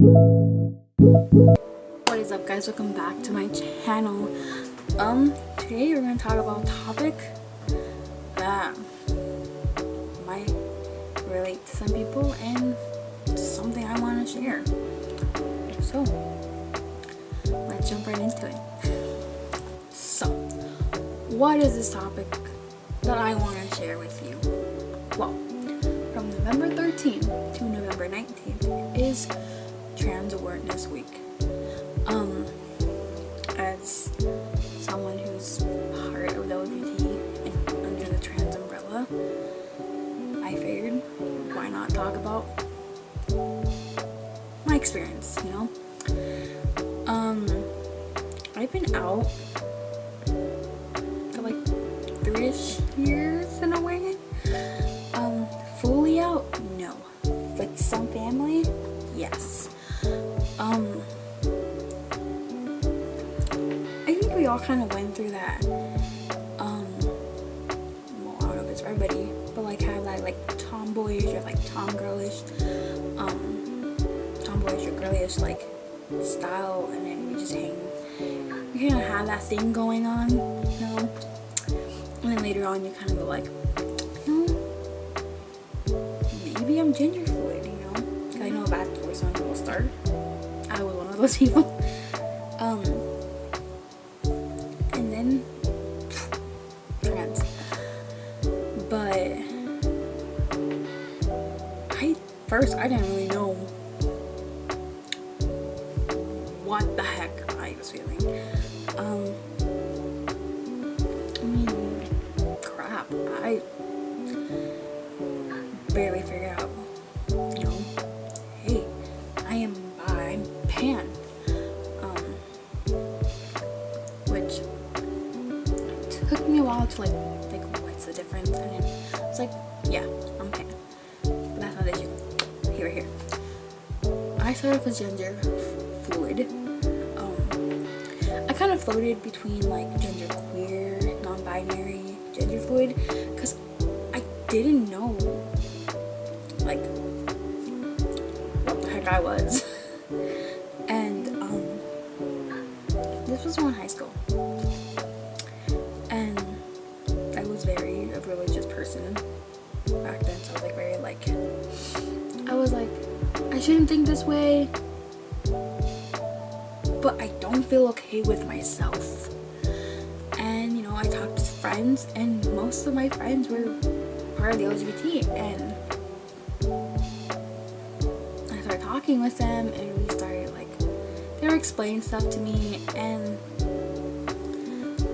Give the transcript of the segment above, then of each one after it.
What is up, guys? Welcome back to my channel. Today we're gonna talk about a topic that might relate to some people and something I want to share. So let's jump right into it. So what is this topic that I want to share with you? Well, from November 13th to November 19th is Trans Awareness Week. As someone who's part of the LGBT and under the trans umbrella, I figured, why not talk about my experience, you know? I've been out for like 3-ish years in a way. Fully out? No. With some family? Yes. I think we all kind of went through that, well, I don't know if it's for everybody, but like have that like tomboyish or like tomgirlish or girlish like style, and then you just hang, you kind of have that thing going on, you know, and then later on you kind of go like, maybe I'm gender fluid, you know, because I know that's where some people start. I was one of those people. And then trans. But I didn't really know what the heck I was feeling. I mean, crap. I barely figured out, you know, hey, I'm pan, which took me a while to like what's the difference, and then it's like, yeah, I'm pan, but that's not the issue. Here. I started with gender fluid. I kind of floated between like gender queer, non-binary, gender fluid, because I didn't know like what the heck I was. And this was when high school, and I was very a religious person back then, so I was like very like, I was like, I shouldn't think this way, but I don't feel okay with myself. And you know, I talked to friends, and most of my friends were part of the LGBT, and I started talking with them, and we started like, they were explaining stuff to me, and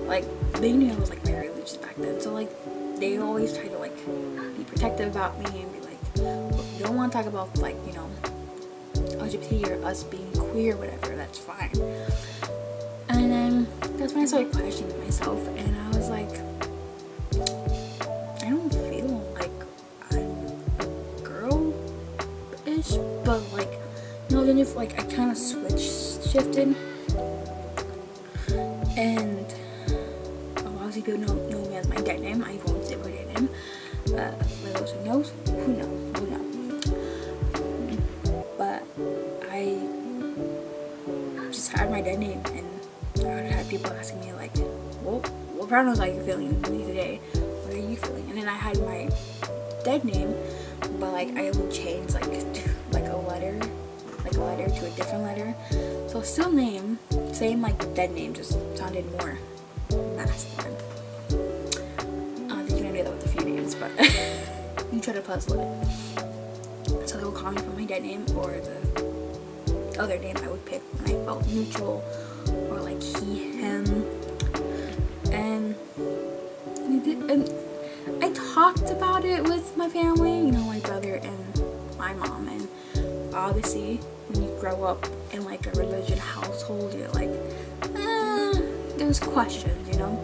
like they knew I was like very religious back then, so like they always tried to like be protective about me and be like, well, if you don't want to talk about like, you know, LGBT or us being queer or whatever, that's fine. And then that's when I started questioning myself, and I was like, I don't feel like I'm a girl-ish, but like, you know, then if like I kind of shifted, and obviously people know me as my dead name. I won't say my dead name. For those who knows, who know. But I just had my dead name, and I would have people asking me like, well, what pronouns are you feeling today? What are you feeling? And then I had my dead name, but like I would change like a letter to a different letter. So still name, same like dead name, just sounded more masculine. I think you're gonna do that with a few names, but you try to puzzle it. So they would call me from my dead name or the other name I would pick when I felt neutral, or like he, him, and I talked about it with my family, you know, my brother and my mom, and obviously when you grow up in like a religious household, you're like, there's questions, you know.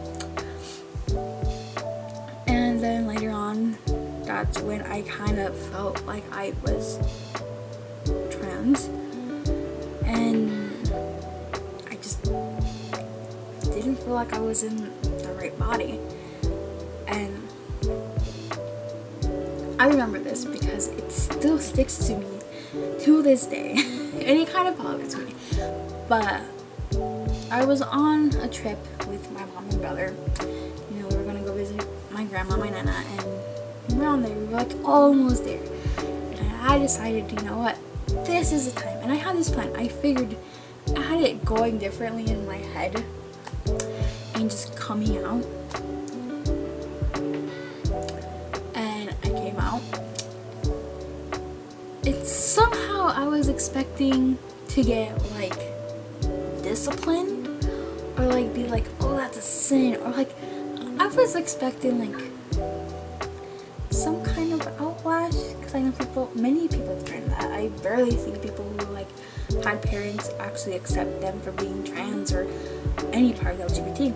And then later on, that's when I kind of felt like I was trans, and I just didn't feel like I was in the right body. And I remember this because it still sticks to me to this day. any kind of politics with me. But I was on a trip with my mom and brother. You know, we were gonna go visit my grandma, my nana, and around there, we were like almost there. And I decided, you know what, this is the time. And I had this plan. I figured I had it going differently in my head and just coming out. And I came out. It's somehow I was expecting to get like disciplined or like be like, oh, that's a sin, or like I was expecting like some kind of outlash, because I know many people experienced that. I barely see people who like had parents actually accept them for being trans or any part of LGBT.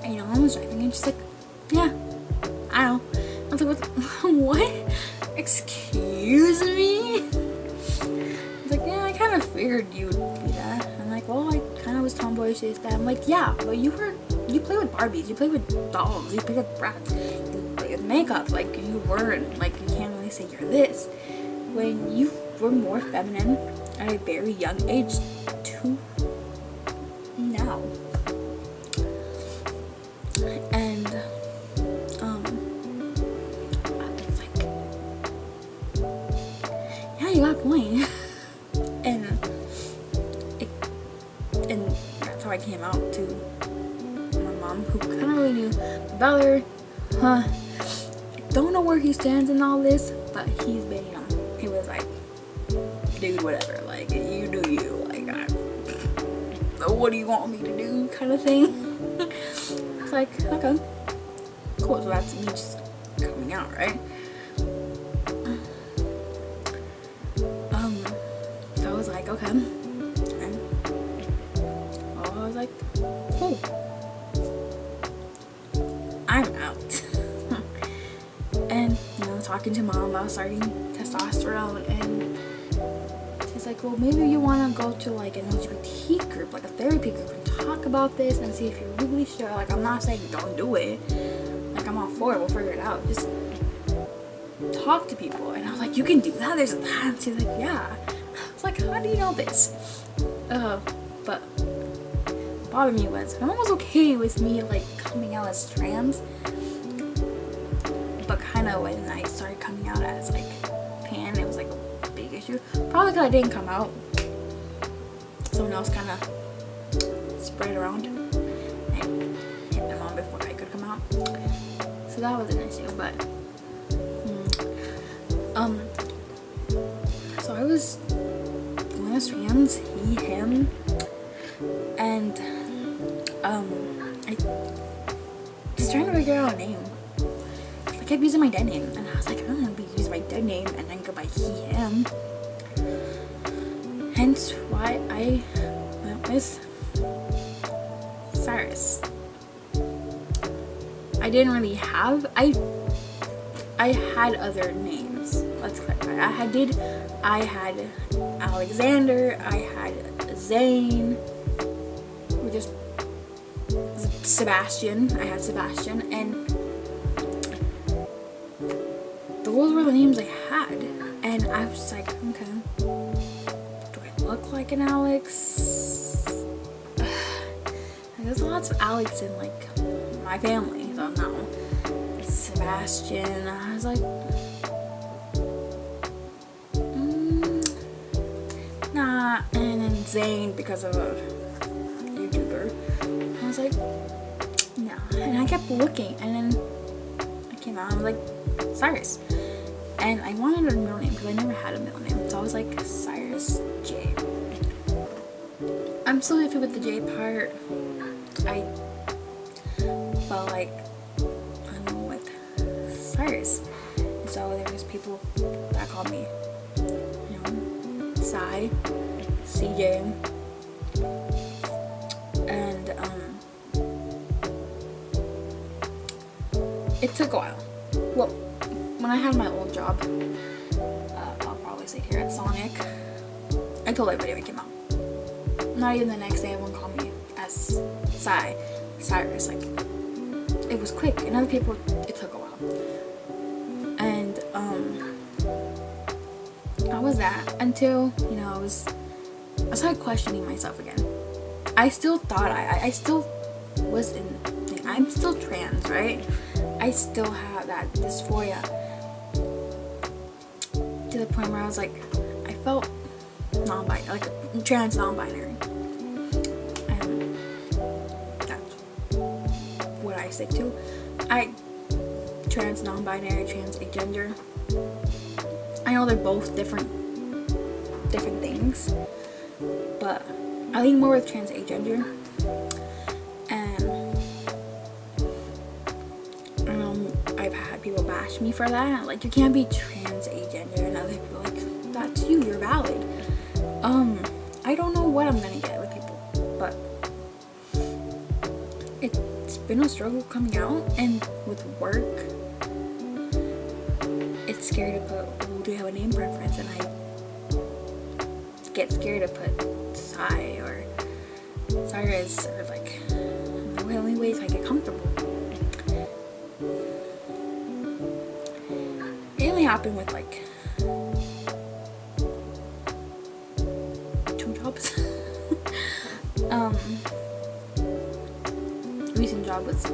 And you know, I was driving and just like, yeah, I don't know. I was like, what? Excuse me? I was like, yeah, I kind of figured you would be that. I'm like, well, I kind of was tomboyish, this, that. I'm like, yeah, but you play with Barbies, you play with dolls, you play with brats, you play with makeup. Like, you weren't, like, you can't really say you're this. When you were more feminine at a very young age to now. And, I was like, yeah, you got a point. And that's how I came out to my mom, who kind of really knew about her. I don't know where he stands in all this, but he's been, you know, he was like, dude, whatever, like, you do you, like, what do you want me to do, kind of thing. I was like, okay, cool, so that's me just coming out, right? So I was like, okay, and I was like, cool, I'm out. And, you know, talking to mom about starting testosterone, and she's like, well, maybe you want to go to like an LGBT group, like a therapy group, and talk about this and see if you're really sure. Like, I'm not saying don't do it, like, I'm all for it, we'll figure it out, just talk to people. And I was like, you can do that, there's that. And she's like, yeah. I was like, how do you know this? But what bothered me was my mom was okay with me like coming out as trans, but kind of when I started coming out as like pan, it was like a big issue. Probably because I didn't come out, someone else kind of spread around and hit my mom before I could come out, so that was an issue. But so I was going as trans, he, him, and I was trying to figure out a name. I kept using my dead name, and I was like, I don't want to be using my dead name and then go by he, him. Hence why I went with Cyrus. I didn't really have, I had other names. Let's clarify. I had Alexander, I had Zane, or just Sebastian. I had Sebastian, and those were the names I had. And I was just like, okay, do I look like an Alex? There's lots of Alex in like my family, so no. Sebastian, I was like, nah. And then Zane, because of a YouTuber, I was like, no. And I kept looking, and then I came out and I was like, Cyrus. And I wanted a middle name because I never had a middle name, so I was like, Cyrus J. I'm still iffy with the J part. I felt like I'm with Cyrus, and so there was people that called me, you know, Cy, CJ, and it took a while. Well, when I had my old job, I'll probably say here at Sonic, I told everybody when I came out. Not even the next day, everyone called me as Cyrus. Like, it was quick, and other people, it took a while. And I was that until, I started questioning myself again. I still thought I still was I'm still trans, right? I still have that dysphoria to the point where I was like, I felt non-binary, like trans non-binary, and that's what I stick to. Trans non-binary, trans agender. I know they're both different things, but I lean more with trans agender. And I've had people bash me for that, like, you can't be trans agender, and other people like, that's you're valid. I don't know what I'm gonna get with people, but it's been a struggle coming out, and with work it's scary to put, do you have a name preference, and I get scared to put Psy or Cyrus, or like, the only ways I get comfortable. It only happened with like 2 jobs. Recent job was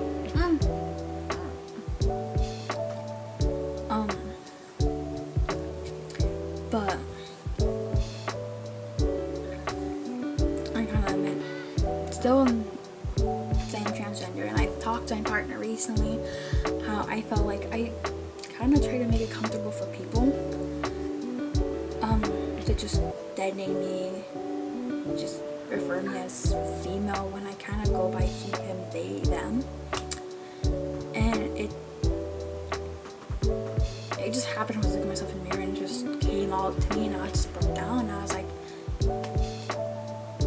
but I kind of admit, still saying transgender, and I've talked to my partner recently how I felt like I kind of try to make it comfortable for people to just dead name me, just refer me as female when I kind of go by he, him, they, them, and it just happened. I was looking at myself in the mirror and it just came all to me, and I just broke down, and I was like,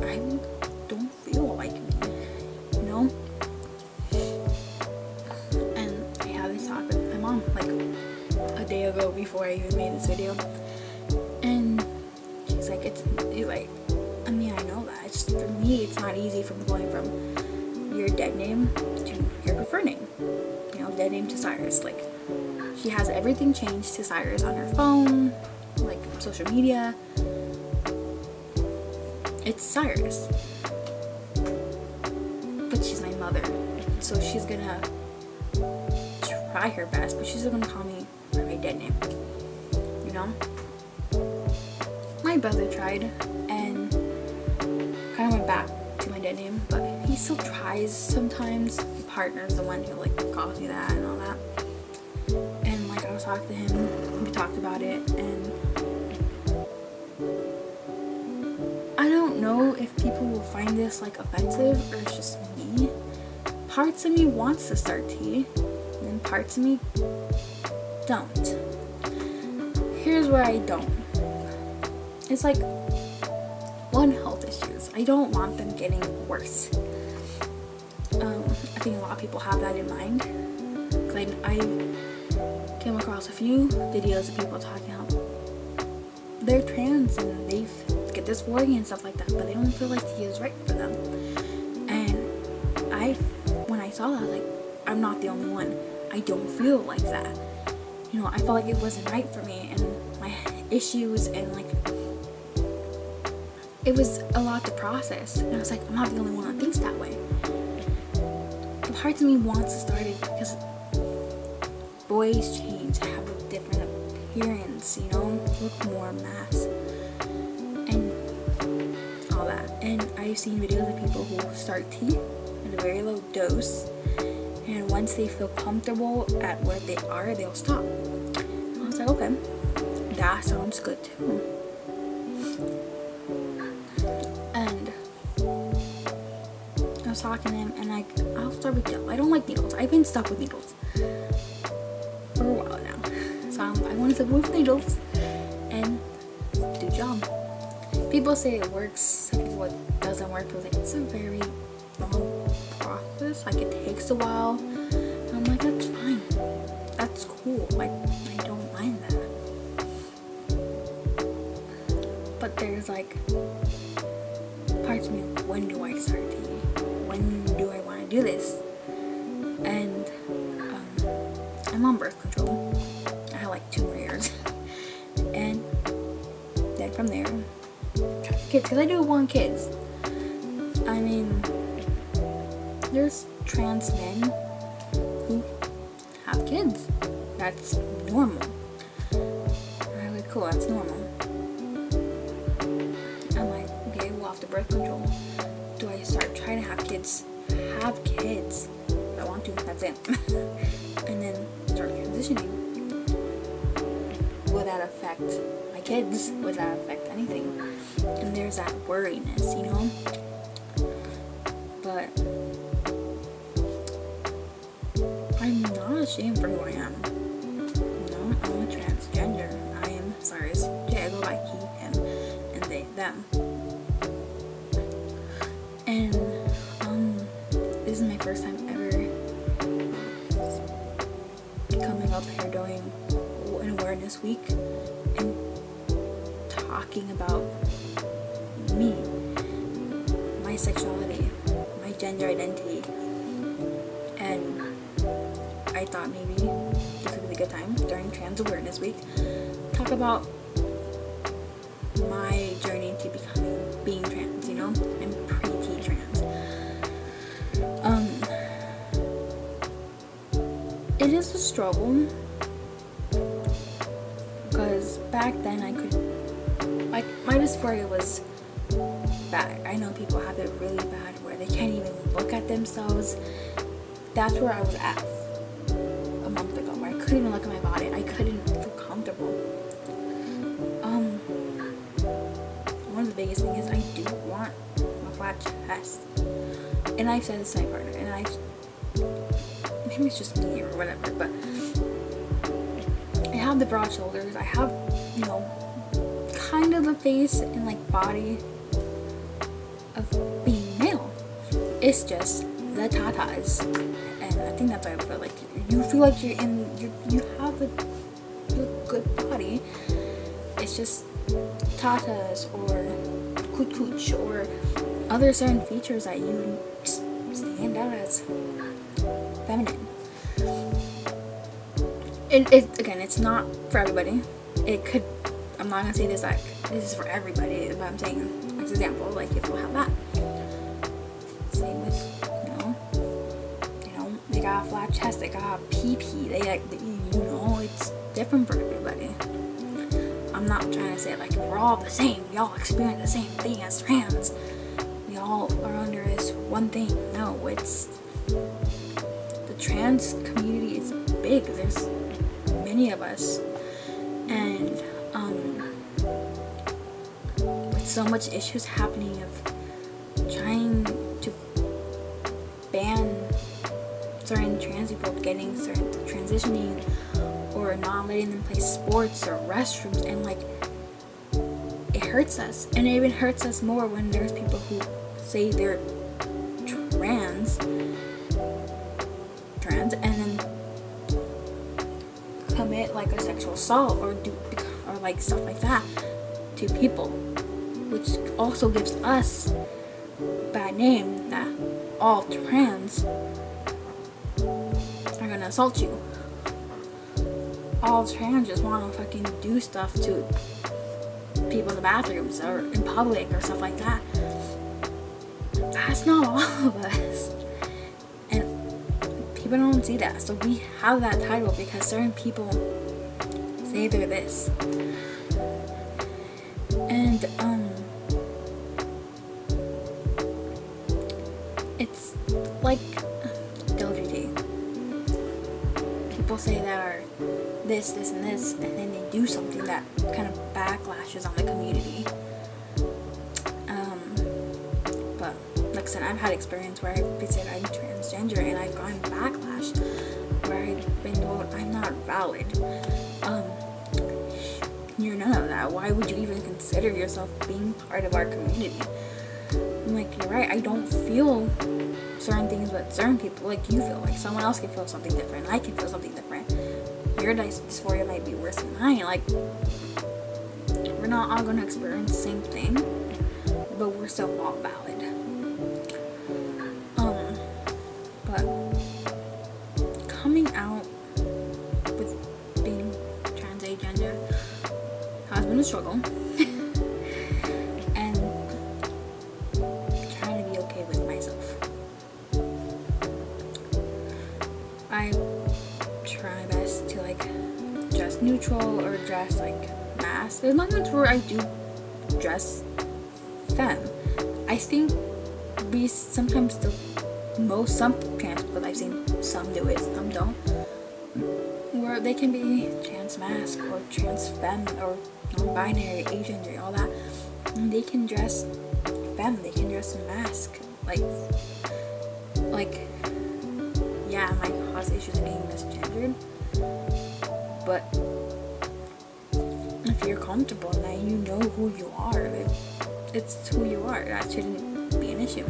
I don't feel like me, and I had this talk with my mom like a day ago before I even made this video, and she's like, it's like, I mean, I know that, it's just, for me, it's not easy from going from your dead name to your preferred name, dead name to Cyrus. Like, she has everything changed to Cyrus on her phone, like social media. It's Cyrus, but she's my mother, so she's gonna try her best, but she's still gonna call me by my dead name. My brother tried and kind of went back to my dead name, but he still tries sometimes. My partner's the one who like calls me that and all that. And like, I was talking to him, we talked about it, and I don't know if people will find this like offensive or it's just me. Parts of me wants to start T, and then parts of me don't. Here's where I don't. It's like, one, health issues. I don't want them getting worse. I think a lot of people have that in mind, because I came across a few videos of people talking about they're trans and they get dysphoria and stuff like that, but they don't feel like T is right for them. And when I saw that, I was like, I'm not the only one. I don't feel like that. I felt like it wasn't right for me, and my issues, and like, it was a lot to process. And I was like, I'm not the only one that thinks that way. The parts of me wants to start it because boys change, have a different appearance, look more mass and all that. And I've seen videos of people who start T at a very low dose, and once they feel comfortable at where they are, they'll stop. And I was like, okay, that sounds good too. And I was talking to him, and like, I'll start with gel. I don't like needles. I've been stuck with needles for a while now, so I wanted to move needles and do gel. People say it works, some people it doesn't work, but like, it's a very long process. Like, it takes a while, and I'm like, that's fine, that's cool, like, I don't mind that. But there's like parts of me, when do I start to eat? When do I want to do this? And I'm on birth control. I have like 2 more years. And kids, because I do want kids. I mean, there's trans men who have kids. That's normal. I'm like, cool, that's normal. I'm like, okay, well, after birth control, do I start trying to have kids? Have kids. If I want to, that's it. And then start transitioning. Will that affect my kids? Will that affect anything? And there's that worriness, you know? But I'm not ashamed for who I am. You know, I'm a transgender. I am, sorry, I go by he, him, and they, them. And this is my first time ever coming up here during an awareness week and talking about me, my sexuality, my gender identity. And I thought maybe this would be a good time during Trans Awareness Week talk about my journey to being trans, you know? I'm pretty trans. It is a struggle because back then I could, like, my dysphoria was bad. I know people have it really bad where they can't even look at themselves. That's where I was at a month ago, where I couldn't even look at my body. I couldn't feel comfortable. One of the biggest things is I do want a flat chest. And I've said this to my partner, and maybe it's just me or whatever, but I have the broad shoulders. I have, you know, kind of the face and like body of being male. It's just the tatas, and I think that's why I feel like you feel like you have a good body. It's just tatas or kuch or other certain features that you stand out as feminine. Again, it's not for everybody. It could, I'm not gonna say this like this is for everybody, but I'm saying, as example, like if you have that. Same with, you know, they got a flat chest, they got a PP, they like, you know, it's different for everybody. I'm not trying to say like we're all the same, we all experience the same thing as trans. We all are under this one thing. No, it's the trans community is big. There's many of us, and with so much issues happening of trying to ban certain trans people getting certain transitioning or not letting them play sports or restrooms, and like it hurts us, and it even hurts us more when there's people who say they're trans and then commit like a sexual assault or like stuff like that to people, which also gives us a bad name that all trans are gonna assault you. All trans just want to fucking do stuff to people in the bathrooms or in public or stuff like that. That's not all of us, and people don't see that. So we have that title because certain people say they're this, and it's like LGBT. People say that are this, and this, and then they do something that kind of backlashes on the community. But like I said, I've had experience where I've said I'm transgender and I've gotten backlash where I've been told I'm not valid. You're none of that. Why would you even consider yourself being part of our community? I'm like, you're right, I don't feel certain things but certain people, like you feel, like someone else can feel something different, I can feel something different. Your dysphoria might be worse than mine. Like, we're not all gonna experience the same thing, but we're still all valid. But coming out with being trans agender has been a struggle. And I try my best to like dress neutral or dress like mass. There's moments where I do dress femme. I think we sometimes some trans people I've seen, some do it, some don't, where they can be trans mask or trans femme or non-binary, agender, all that, and they can dress femme, they can dress mask, like yeah, it might cause issues being misgendered, but if you're comfortable in that, you know who you are, it's who you are, that shouldn't be an issue.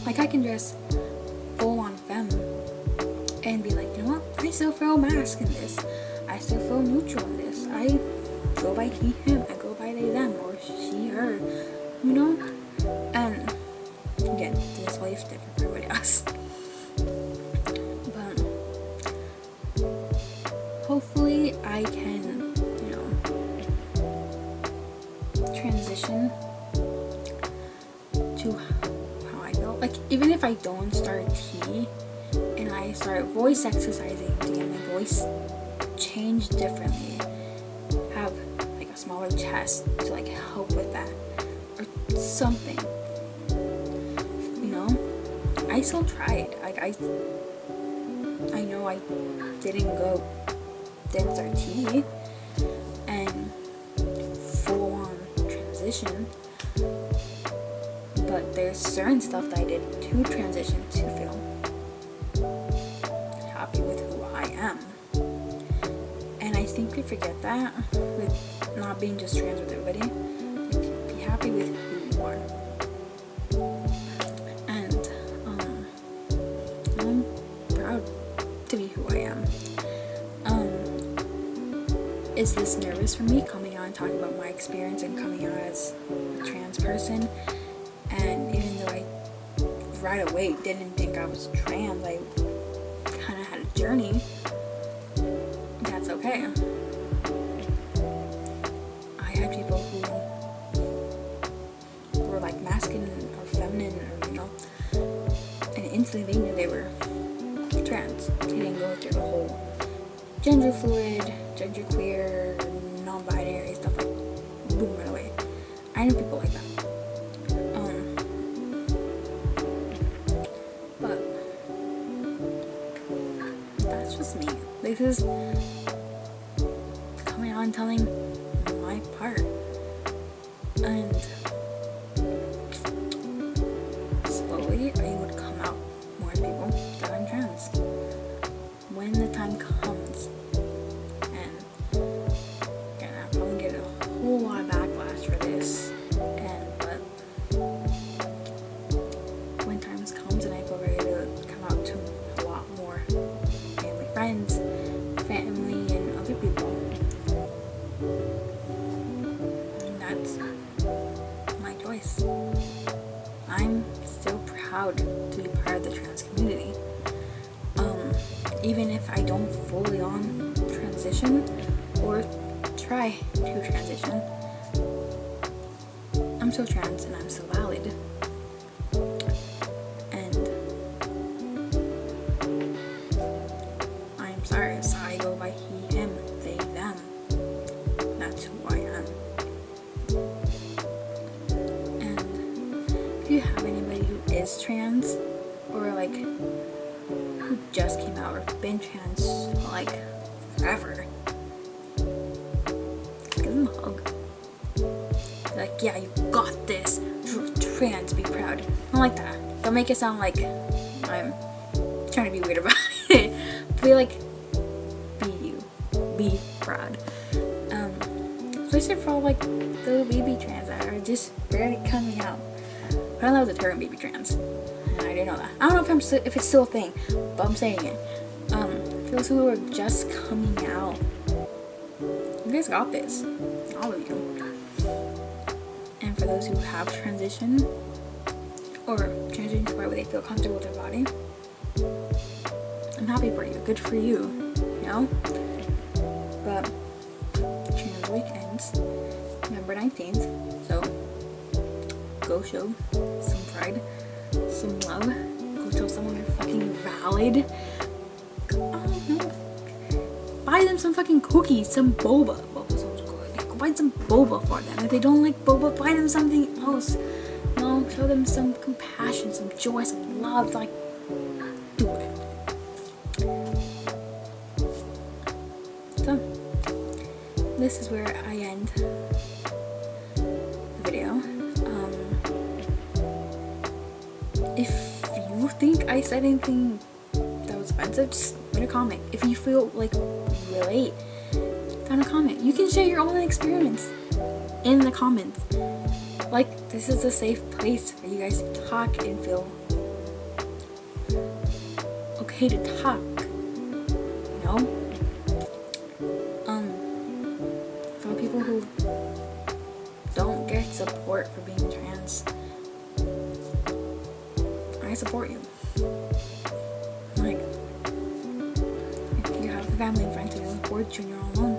Like, I can dress full on femme and be like, you know what, I still feel mask in this, I still feel neutral in this, I go by he, him, I go by they, them, or she, her, you know? And again, this life's different for everybody else. But hopefully I can, you know, transition to how I feel. Like, even if I don't start tea and I start voice exercising to get my voice changed differently, have like a smaller chest to like help with that or something, you know, I still tried. Like, I know I didn't start tea and full on transition, but there's certain stuff that I did to transition to feel happy with who I am. And I think we forget that with not being just trans with everybody. Like, be happy with who you are. And I'm proud to be who I am. Is this nervous for me coming out and talking about my experience and coming out as a trans person? And even though I right away didn't think I was trans, I kind of had a journey. That's okay. I had people who were like masculine or feminine, or, you know, and instantly they knew they were trans. They didn't go through the whole gender fluid, gender queer, non-binary stuff, like boom, right away. I know people like that. But that's just me. This is coming on telling my part, and slowly I would come out more to people that I'm trans when the time comes. And again, I'll probably get a whole lot of backlash for this, but when times comes and I feel ready to come out to a lot more family, friends, family, and other people, and that's my choice. I'm still proud to be part of the trans community. Even if I don't fully on transition or try to transition, I'm still trans and I'm still valid. And I'm sorry, so I go by he, him, they, them. That's who I am. And if you have anybody who is trans, or like who just came out or been trans like forever, give them a hug. Be like, yeah, you got this. Trans, be proud. Not like that. Don't make it sound like I'm trying to be weird about it. Be like, be you. Be proud. Especially for all like the baby trans that are just barely coming out. I don't know the term baby trans. I didn't know that. I don't know if it's still a thing, but I'm saying it. For those who are just coming out, you guys got this. All of you. And for those who have transitioned, or transitioned to where they feel comfortable with their body, I'm happy for you. Good for you. You know? But Trans Week ends November 19th, so go show some pride, some love. Go show someone they're fucking valid, I don't know, buy them some fucking cookies, some boba. Boba sounds good. Go buy some boba for them. If they don't like boba, buy them something else. You know, show them some compassion, some joy, some love. Like, do it. So, this is where I end the video. If you think I said anything that was offensive, just leave a comment. If you feel like relate, find a comment. You can share your own experience in the comments. Like, this is a safe place for you guys to talk and feel okay to talk, you know? For people who don't get support for being trans, I support you. Like, if you have family and friends who don't support you and you're all alone,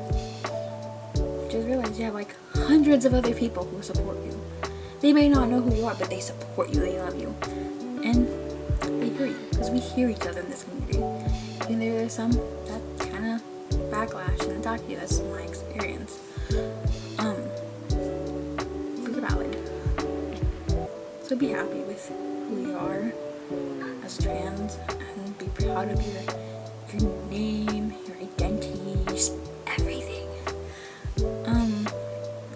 just realize you have like hundreds of other people who support you. They may not know who you are, but they support you, they love you, and they hear you, because we hear each other in this community. And there's some that kind of backlash and attack you. That's my experience. But you're valid. So be happy with who you are as trans, and be proud of your name, your identity, just everything.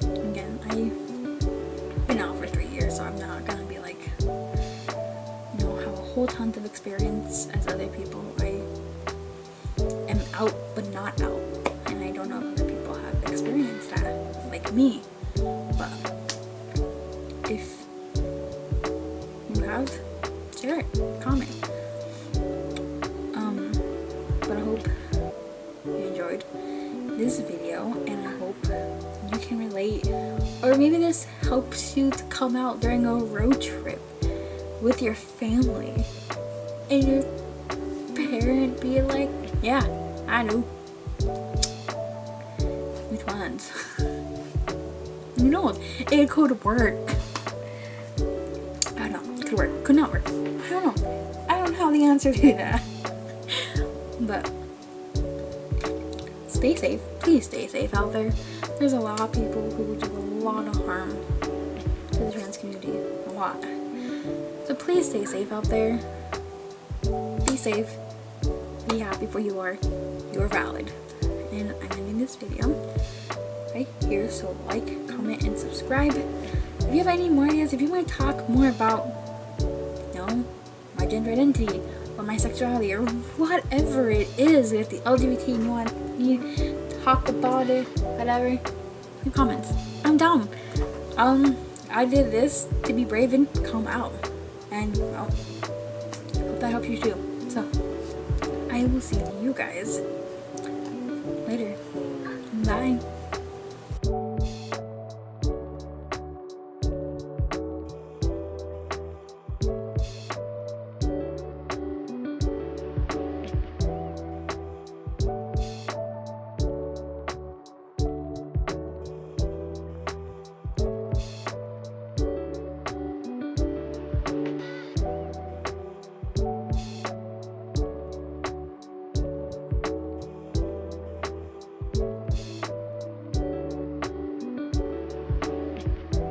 Again, I've been out for 3 years, so I'm not gonna be like, you know, have a whole ton of experience as other people. I am out but not out, and I don't know if other people have experienced that like me. But if you have, share it, comment. But I hope you enjoyed this video, and I hope you can relate, or maybe this helps you to come out during a road trip with your family, and your parent be like, yeah, I know. Which ones? You know, it could work. I don't know. It could work. Could not work. I don't know. I don't have the answer to that. But stay safe. Please stay safe out there. There's a lot of people who do a lot of harm to the trans community. A lot. So please stay safe out there. Be safe. Be happy for you are. You're valid. And I'm ending this video right here. So like, comment, and subscribe. If you have any more ideas, if you want to talk more about, you know, my gender identity or my sexuality or whatever it is with the LGBT, you want me to talk about it, whatever, leave comments. I'm down. I did this to be brave and come out, and well, hope that helps you too. So I will see you guys later. Bye.